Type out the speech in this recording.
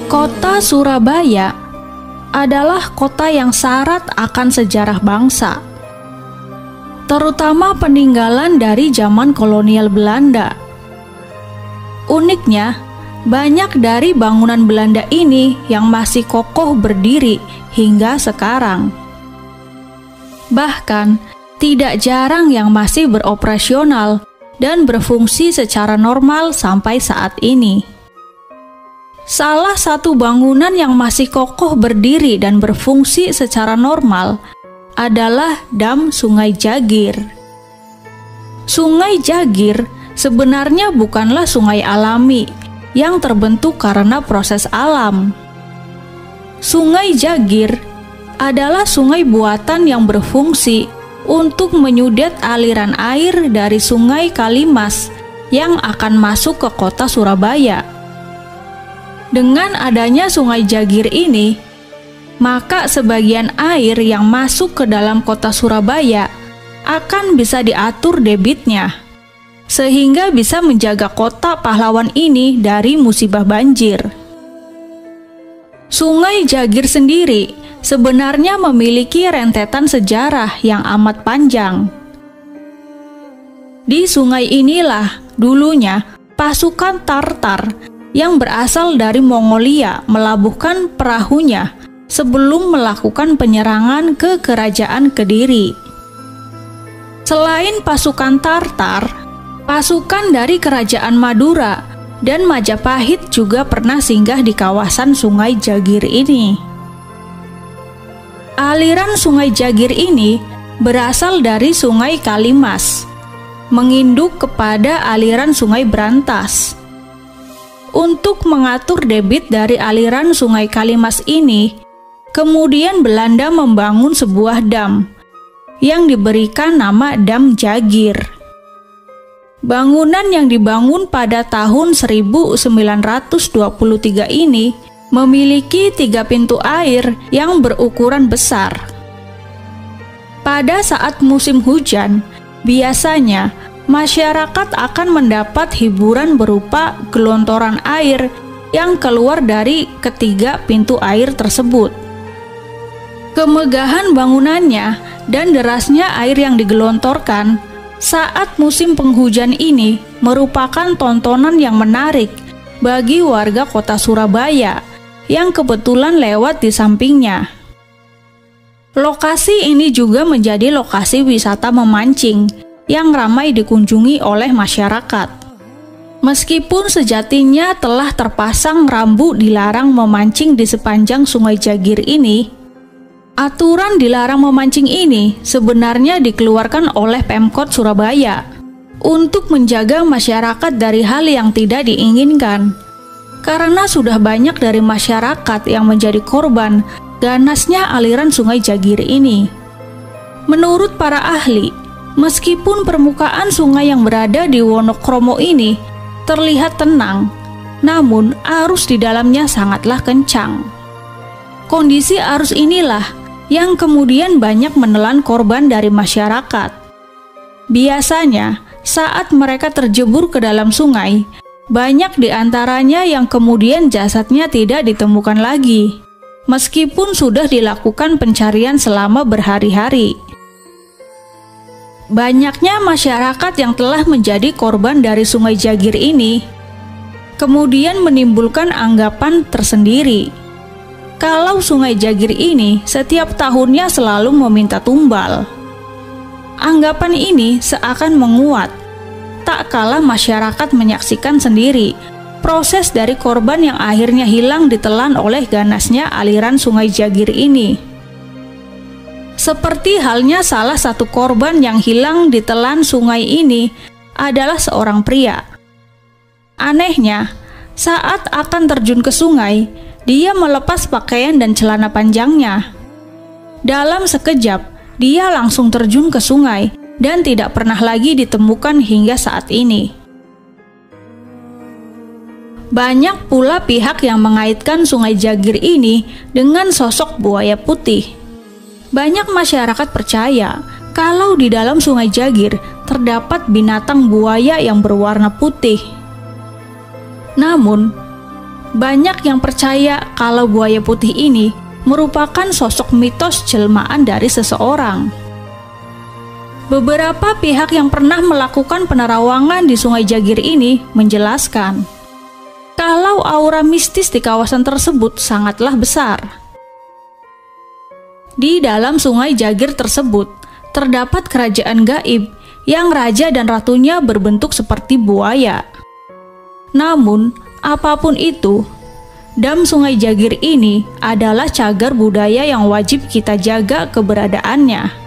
Kota Surabaya adalah kota yang syarat akan sejarah bangsa, terutama peninggalan dari zaman kolonial Belanda. Uniknya, banyak dari bangunan Belanda ini yang masih kokoh berdiri hingga sekarang. Bahkan, tidak jarang yang masih beroperasional dan berfungsi secara normal sampai saat ini. Salah satu bangunan yang masih kokoh berdiri dan berfungsi secara normal adalah Dam Sungai Jagir. Sungai Jagir sebenarnya bukanlah sungai alami yang terbentuk karena proses alam. Sungai Jagir adalah sungai buatan yang berfungsi untuk menyudet aliran air dari Sungai Kalimas yang akan masuk ke kota Surabaya. Dengan adanya Sungai Jagir ini, maka sebagian air yang masuk ke dalam kota Surabaya akan bisa diatur debitnya, sehingga bisa menjaga kota pahlawan ini dari musibah banjir. Sungai Jagir sendiri sebenarnya memiliki rentetan sejarah yang amat panjang. Di sungai inilah dulunya pasukan Tartar yang berasal dari Mongolia melabuhkan perahunya sebelum melakukan penyerangan ke Kerajaan Kediri. Selain pasukan Tartar, pasukan dari Kerajaan Madura dan Majapahit juga pernah singgah di kawasan Sungai Jagir ini. Aliran Sungai Jagir ini berasal dari Sungai Kalimas, menginduk kepada aliran Sungai Brantas. Untuk mengatur debit dari aliran Sungai Kalimas ini, kemudian Belanda membangun sebuah dam yang diberikan nama Dam Jagir. Bangunan yang dibangun pada tahun 1923 ini memiliki 3 pintu air yang berukuran besar. Pada saat musim hujan, biasanya masyarakat akan mendapat hiburan berupa gelontoran air yang keluar dari ketiga pintu air tersebut. Kemegahan bangunannya dan derasnya air yang digelontorkan saat musim penghujan ini merupakan tontonan yang menarik bagi warga kota Surabaya yang kebetulan lewat di sampingnya. Lokasi ini juga menjadi lokasi wisata memancing yang ramai dikunjungi oleh masyarakat. Meskipun sejatinya telah terpasang rambu dilarang memancing di sepanjang Sungai Jagir ini, aturan dilarang memancing ini sebenarnya dikeluarkan oleh Pemkot Surabaya untuk menjaga masyarakat dari hal yang tidak diinginkan. Karena sudah banyak dari masyarakat yang menjadi korban ganasnya aliran Sungai Jagir ini. Menurut para ahli, meskipun permukaan sungai yang berada di Wonokromo ini terlihat tenang, namun arus di dalamnya sangatlah kencang. Kondisi arus inilah yang kemudian banyak menelan korban dari masyarakat. Biasanya, saat mereka terjebur ke dalam sungai, banyak di antaranya yang kemudian jasadnya tidak ditemukan lagi, meskipun sudah dilakukan pencarian selama berhari-hari. Banyaknya masyarakat yang telah menjadi korban dari Sungai Jagir ini kemudian menimbulkan anggapan tersendiri kalau Sungai Jagir ini setiap tahunnya selalu meminta tumbal. Anggapan ini seakan menguat tak kalah masyarakat menyaksikan sendiri proses dari korban yang akhirnya hilang ditelan oleh ganasnya aliran Sungai Jagir ini. Seperti halnya salah satu korban yang hilang ditelan sungai ini adalah seorang pria. Anehnya, saat akan terjun ke sungai, dia melepas pakaian dan celana panjangnya. Dalam sekejap, dia langsung terjun ke sungai dan tidak pernah lagi ditemukan hingga saat ini. Banyak pula pihak yang mengaitkan Sungai Jagir ini dengan sosok buaya putih. Banyak masyarakat percaya kalau di dalam Sungai Jagir terdapat binatang buaya yang berwarna putih. Namun, Banyak yang percaya kalau buaya putih ini merupakan sosok mitos jelmaan dari seseorang. Beberapa pihak yang pernah melakukan penerawangan di Sungai Jagir ini menjelaskan kalau aura mistis di kawasan tersebut sangatlah besar. Di dalam Sungai Jagir tersebut terdapat kerajaan gaib yang raja dan ratunya berbentuk seperti buaya. Namun, apapun itu, dam Sungai Jagir ini adalah cagar budaya yang wajib kita jaga keberadaannya.